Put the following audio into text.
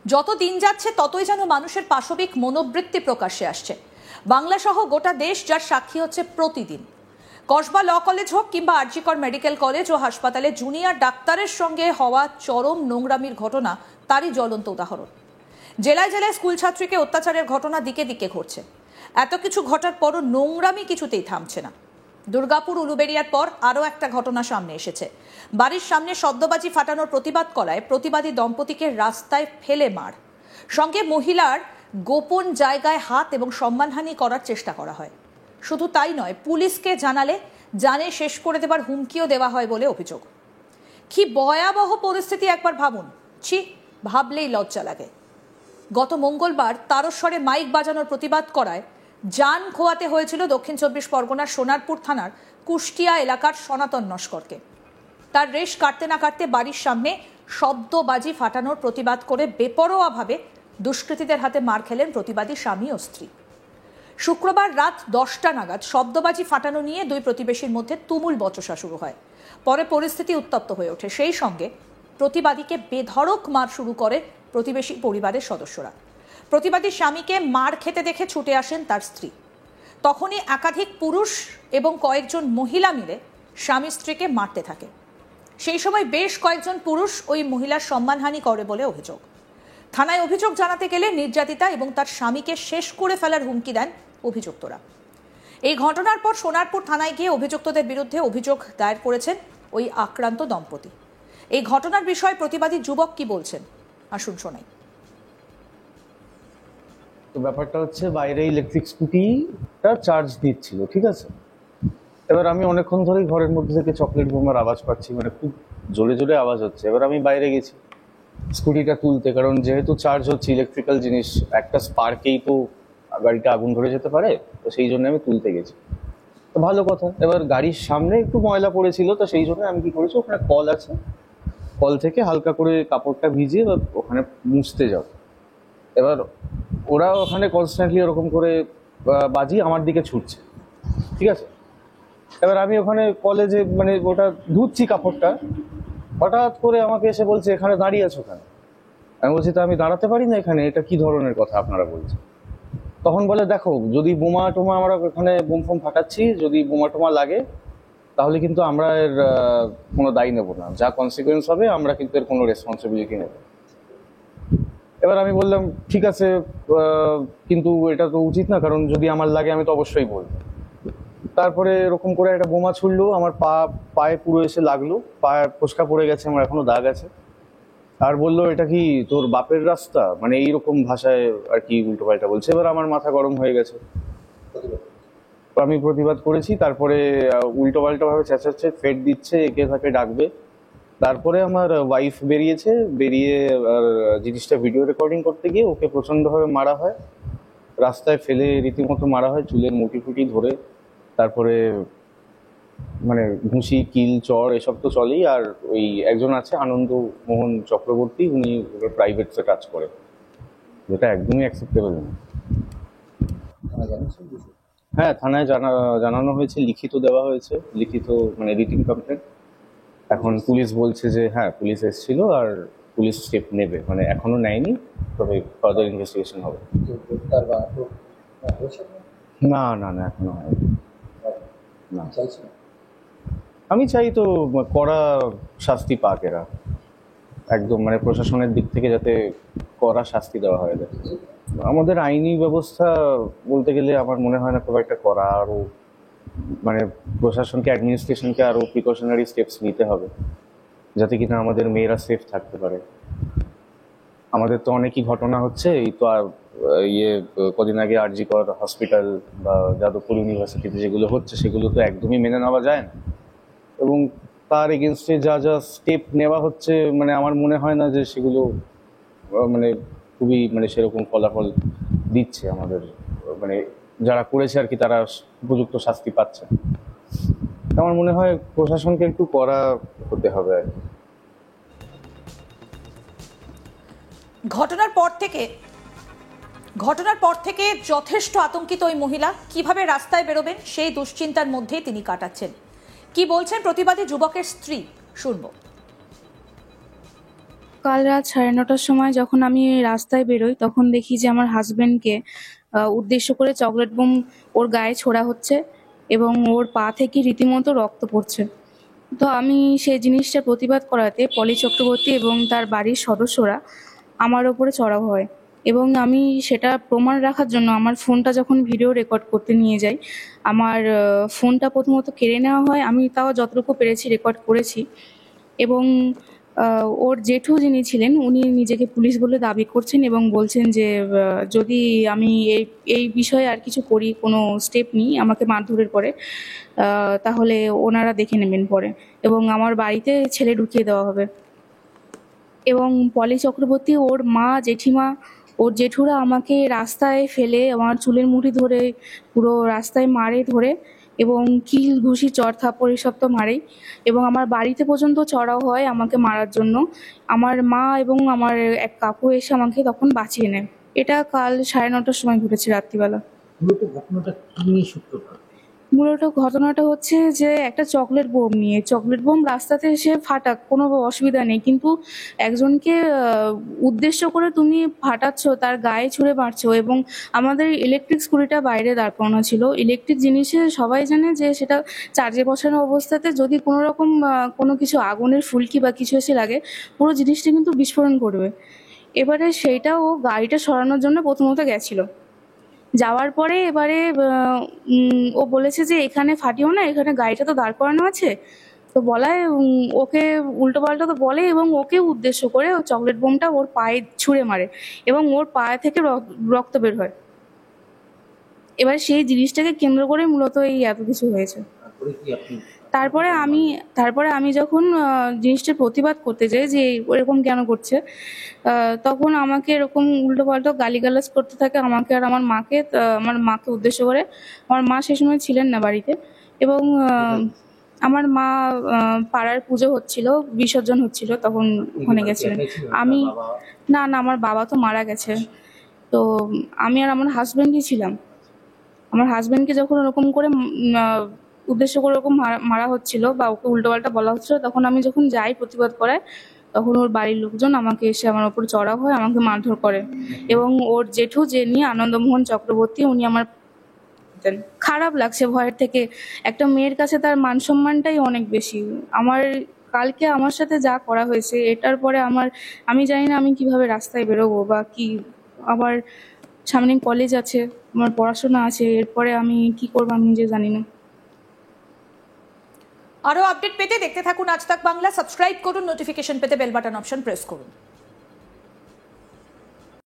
যত দিন যাচ্ছে ততই যেন মানুষের পাশবিক মনোবৃত্তি প্রকাশ্যে আসছে। বাংলা সহ গোটা দেশ যার সাক্ষী হচ্ছে প্রতিদিন। কসবা ল কলেজ হোক কিংবা আরজি কর মেডিকেল কলেজ ও হাসপাতালে জুনিয়র ডাক্তারের সঙ্গে হওয়া চরম নোংরামির ঘটনা তারই জ্বলন্ত উদাহরণ। জেলায় জেলায় স্কুল ছাত্রীকে অত্যাচারের ঘটনা দিকে দিকে ঘটছে। এত কিছু ঘটার পরও নোংরামি কিছুতেই থামছে না। দুর্গাপুর উলুবেড়িয়ার পর আরও একটা ঘটনা সামনে এসেছে। বাড়ির সামনে শব্দবাজি ফাটানোর প্রতিবাদ করায় প্রতিবাদী দম্পতিকে রাস্তায় ফেলে মার, সঙ্গে মহিলার গোপন জায়গায় হাত এবং সম্মানহানি করার চেষ্টা করা হয়। শুধু তাই নয়, পুলিশকে জানালে জানে শেষ করে দেবার হুমকিও দেওয়া হয় বলে অভিযোগ। কি ভয়াবহ পরিস্থিতি একবার ভাবুন। ছি, ভাবলেই লজ্জা লাগে। গত মঙ্গলবার তারস্বরে মাইক বাজানোর প্রতিবাদ করায় জান খোয়াতে হয়েছিল দক্ষিণ ২৪ পরগনার সোনারপুর থানার কুষ্টিয়া এলাকার সনাতন নস্করকে। তার রেশ কাটতে না কাটতে বাড়ির সামনে শব্দবাজি ফাটানোর প্রতিবাদ করে বেপরোয়াভাবে দুষ্কৃতীদের হাতে মার খেলেন প্রতিবাদী স্বামী ও স্ত্রী। শুক্রবার রাত ১০টা নাগাদ শব্দবাজি ফাটানো নিয়ে দুই প্রতিবেশীর মধ্যে তুমুল বচসা শুরু হয়। পরে পরিস্থিতি উত্তপ্ত হয়ে ওঠে। সেই সঙ্গে প্রতিবাদীকে বেধড়ক মার শুরু করে প্রতিবেশী পরিবারের সদস্যরা। প্রতিবাদী স্বামীকে মার খেতে দেখে ছুটে আসেন তার স্ত্রী। তখনই একাধিক পুরুষ এবং কয়েকজন মহিলা মিলে স্বামী স্ত্রীকে মারতে থাকে। সেই সময় বেশ কয়েকজন পুরুষ ওই মহিলার সম্মানহানি করে বলে অভিযোগ। থানায় অভিযোগ জানাতে গেলে নির্যাতিতা এবং তার স্বামীকে শেষ করে ফেলার হুমকি দেন অভিযুক্তরা। এই ঘটনার পর সোনারপুর থানায় গিয়ে অভিযুক্তদের বিরুদ্ধে অভিযোগ দায়ের করেছেন ওই আক্রান্ত দম্পতি। এই ঘটনার বিষয়ে প্রতিবাদী যুবক কি বলছেন আসুন শোনাই। তো ব্যাপারটা হচ্ছে, বাইরে ইলেকট্রিক স্কুটিটা চার্জ দিচ্ছিল, ঠিক আছে। এবার আমি অনেকক্ষণ ধরেই ঘরের মধ্যে থেকে চকলেট বোমার আওয়াজ পাচ্ছি, মানে খুব জোরে জোরে আওয়াজ হচ্ছে। এবার আমি বাইরে গেছি স্কুটিটা তুলতে, কারণ যেহেতু চার্জ হচ্ছে ইলেকট্রিক্যাল জিনিস, একটা স্পার্কেই তো গাড়িটা আগুন ধরে যেতে পারে, তো সেই জন্য আমি তুলতে গেছি। তো ভালো কথা। এবার গাড়ির সামনে একটু ময়লা পড়েছিল, তো সেই জন্য আমি কি করেছি, ওখানে কল আছে, কল থেকে হালকা করে কাপড়টা ভিজিয়ে ওখানে মুছতে যাও। এবার ওরা ওখানে কনস্ট্যান্টলি ওরকম করে বাজি আমার দিকে ছুটছে, ঠিক আছে। এবার আমি ওখানে কলেজে মানে ওটা ধুচ্ছি কাপড়টা, হঠাৎ করে আমাকে এসে বলছে, এখানে দাঁড়িয়ে আছো কেন? আমি বলছি, তো আমি দাঁড়াতে পারি না এখানে, এটা কি ধরনের কথা আপনারা বলছেন? তখন বলে, দেখো, যদি বোমা টোমা, আমরা এখানে বোম ফোম ফাটাচ্ছি, যদি বোমা টোমা লাগে তাহলে কিন্তু আমরা এর কোনো দায়ী নেব না, যা কনসিকুয়েন্স হবে আমরা কিন্তু এর কোনো রেসপন্সিবিলিটি নেব। এবার আমি বললাম, ঠিক আছে, কিন্তু এটা তো উচিত না, কারণ যদি আমার লাগে আমি তো অবশ্যই বলবো। তারপরে এরকম করে একটা বোমা ছুড়লো, আমার পায়ে পুরো এসে লাগলো, পায়ে ফোসকা পড়ে গেছে, আমার এখনো দাগ আছে। আর বললো, এটা কি তোর বাপের রাস্তা, মানে এইরকম ভাষায় আর কি উল্টো পাল্টা বলছে। এবার আমার মাথা গরম হয়ে গেছে, আমি প্রতিবাদ করেছি। তারপরে উল্টো পাল্টা ভাবে চেঁচাচ্ছে, ফেট দিচ্ছে, একে তাকে ডাকবে। তারপরে আমার ওয়াইফ বেরিয়েছে, বেরিয়ে আর জিনিসটা ভিডিও রেকর্ডিং করতে গিয়ে ওকে প্রচণ্ডভাবে মারা হয়, রাস্তায় ফেলে রীতিমতো মারা হয়, চুলের মুঠি ফুটি ধরে। তারপরে মানে ঘুষি, কিল, চর এসব তো চলেই। আর ওই একজন আছে আনন্দ মোহন চক্রবর্তী, উনি প্রাইভেটসে কাজ করে, যেটা একদমই অ্যাকসেপ্টেবল না। হ্যাঁ, থানায় জানানো হয়েছে, লিখিত দেওয়া হয়েছে, লিখিত মানে রিটিন কমপ্লেন্ট। এখন পুলিশ বলছে যে হ্যাঁ, পুলিশ এসেছিল আর পুলিশ স্টেপ নেবে, মানে এখনো নেয়নি, তবে ফার্দার ইনভেস্টিগেশন হবে। না না না, এখনো হয়নি। না, আমি চাই তো কড়া শাস্তি পাক এরা, একদম মানে প্রশাসনের দিক থেকে যাতে কড়া শাস্তি দেওয়া হয়। আমাদের আইনি ব্যবস্থা বলতে গেলে আমার মনে হয় না খুব একটা করা, আরও মানে প্রশাসনকে, অ্যাডমিনিস্ট্রেশনকে আরও প্রিকশনারি স্টেপস নিতে হবে, যাতে কিনা আমাদের মেয়েরা সেফ থাকতে পারে। আমাদের তো অনেকই ঘটনা হচ্ছে, এই তো কদিন আগে আরজি কর হসপিটাল বা যাদবপুর ইউনিভার্সিটিতে যেগুলো হচ্ছে, সেগুলো তো একদমই মেনে নেওয়া যায় না। এবং তার এগেনস্টে যা যা স্টেপ নেওয়া হচ্ছে, মানে আমার মনে হয় না যে সেগুলো মানে খুবই মানে সেরকম ফলাফল দিচ্ছে আমাদের, মানে যারা করেছে আর কি, তারা উপযুক্ত শাস্তি পাচ্ছে। আমার মনে হয় প্রশাসনকে একটু কড়া হতে হবে আর কি। ঘটনার পর থেকে যথেষ্ট আতঙ্কিত ওই মহিলা। কিভাবে রাস্তায় বেরোবেন সেই দুশ্চিন্তার মধ্যেই তিনি কাটাচ্ছেন। কি বলছেন প্রতিবাদী যুবকের স্ত্রী শুনবো। কাল রাত 9:30টার সময় যখন আমি রাস্তায় বেরোই তখন দেখি যে আমার হাজবেন্ডকে উদ্দেশ্য করে চকলেট বোম ওর গায়ে ছোড়া হচ্ছে এবং ওর পা থেকে রীতিমতো রক্ত পড়ছে। তো আমি সেই জিনিসটার প্রতিবাদ করাতে পলি চক্রবর্তী এবং তার বাড়ির সদস্যরা আমার ওপরে চড়াও হয় এবং আমি সেটা প্রমাণ রাখার জন্য আমার ফোনটা যখন ভিডিও রেকর্ড করতে নিয়ে যাই, আমার ফোনটা প্রথমত কেড়ে নেওয়া হয়। আমি তাও যতটুকু পেরেছি রেকর্ড করেছি এবং ওর জেঠু যিনি ছিলেন উনি নিজেকে পুলিশ বলে দাবি করছেন এবং বলছেন যে যদি আমি এই বিষয়ে আর কিছু করি, কোনো স্টেপ নিই আমাকে মারধরের পরে, তাহলে ওনারা দেখে নেবেন পরে এবং আমার বাড়িতে ছেলে ঢুকিয়ে দেওয়া হবে। এবং পলি চক্রবর্তী, ওর মা, জেঠিমা, ওর জেঠুরা আমাকে রাস্তায় ফেলে আমার চুলের মুঠি ধরে পুরো রাস্তায় মারে ধরে এবং কিল ঘুষি চড় থাপ্পড় এসব তো মারেই এবং আমার বাড়িতে পর্যন্ত চড়াও হয় আমাকে মারার জন্য। আমার মা এবং আমার এক কাকু এসে আমাকে তখন বাঁচিয়ে নেয়। এটা কাল 9:30টার সময় ঘটেছে রাত্রিবেলা। মূলত ঘটনাটা কি নিয়ে সূত্রপাত? মূলত ঘটনাটা হচ্ছে যে একটা চকলেট বোম নিয়ে। চকলেট বোম রাস্তাতে এসে ফাটাক, কোনো অসুবিধা নেই, কিন্তু একজনকে উদ্দেশ্য করে তুমি ফাটাচ্ছ, তার গায়ে ছুঁড়ে মারছো। এবং আমাদের ইলেকট্রিক স্কুটিটা বাইরে দাঁড় করানো ছিল। ইলেকট্রিক জিনিসে সবাই জানে যে সেটা চার্জে বসানো অবস্থাতে যদি কোনো রকম কোনো কিছু আগুনের ফুলকি বা কিছু এসে লাগে, পুরো জিনিসটা কিন্তু বিস্ফোরণ করবে। এবারে সেইটা ও গাড়িটা সরানোর জন্য প্রথমত গেছিল। যাওয়ার পরে এবারে ও বলেছে যে এখানে ফাটিও না, এখানে গাড়িটা তো দাঁড় করানো আছে। তো বলায় ওকে উল্টোপাল্টা তো বলে এবং ওকে উদ্দেশ্য করে ও চকলেট বোমটা ওর পায়ে ছুঁড়ে মারে এবং ওর পায়ে থেকে রক্ত বের হয়। এবার সেই জিনিসটাকে কেন্দ্র করে মূলত এই এত কিছু হয়েছে। তারপরে কি আপনি তারপরে আমি যখন জিনিসটার প্রতিবাদ করতে যাই যে এরকম কেন করছে, তখন আমাকে এরকম উল্টোপাল্টা গালিগালাজ করতে থাকে আমাকে আর আমার মাকে। আমার মাকে উদ্দেশ্য করে, আমার মা সে সময় ছিলেন না বাড়িতে এবং আমার মা পাড়ার পুজো হচ্ছিল, বিসর্জন হচ্ছিল, তখন ওখানে গেছিলেন। আমি না, আমার বাবা তো মারা গেছে। তো আমি আর আমার হাজবেন্ডই ছিলাম। আমার হাজবেন্ডকে যখন ওরকম করে উদ্দেশ্য করে ওরকম মারা হচ্ছিল বা ওকে উল্টোপাল্টা বলা হচ্ছিল, তখন আমি যখন যাই প্রতিবাদ করায়, তখন ওর বাড়ির লোকজন আমাকে এসে আমার ওপর চড়াও হয়, আমাকে মারধর করে এবং ওর জেঠু, যে নিয়ে আনন্দমোহন চক্রবর্তী, উনি আমার খারাপ লাগছে ভয়ের থেকে। একটা মেয়ের কাছে তার মান সম্মানটাই অনেক বেশি। আমার কালকে আমার সাথে যা করা হয়েছে, এটার পরে আমি জানি না আমি কিভাবে রাস্তায় বেরোবো বা কি। আমার সামনে কলেজ আছে, আমার পড়াশোনা আছে, এরপরে আমি কি করবো আমি নিজে জানি না। আরো আপডেট পেতে দেখতে থাকুন আজ তাক বাংলা। সাবস্ক্রাইব করুন, নোটিফিকেশন পেতে বেল বাটন অপশন প্রেস করুন।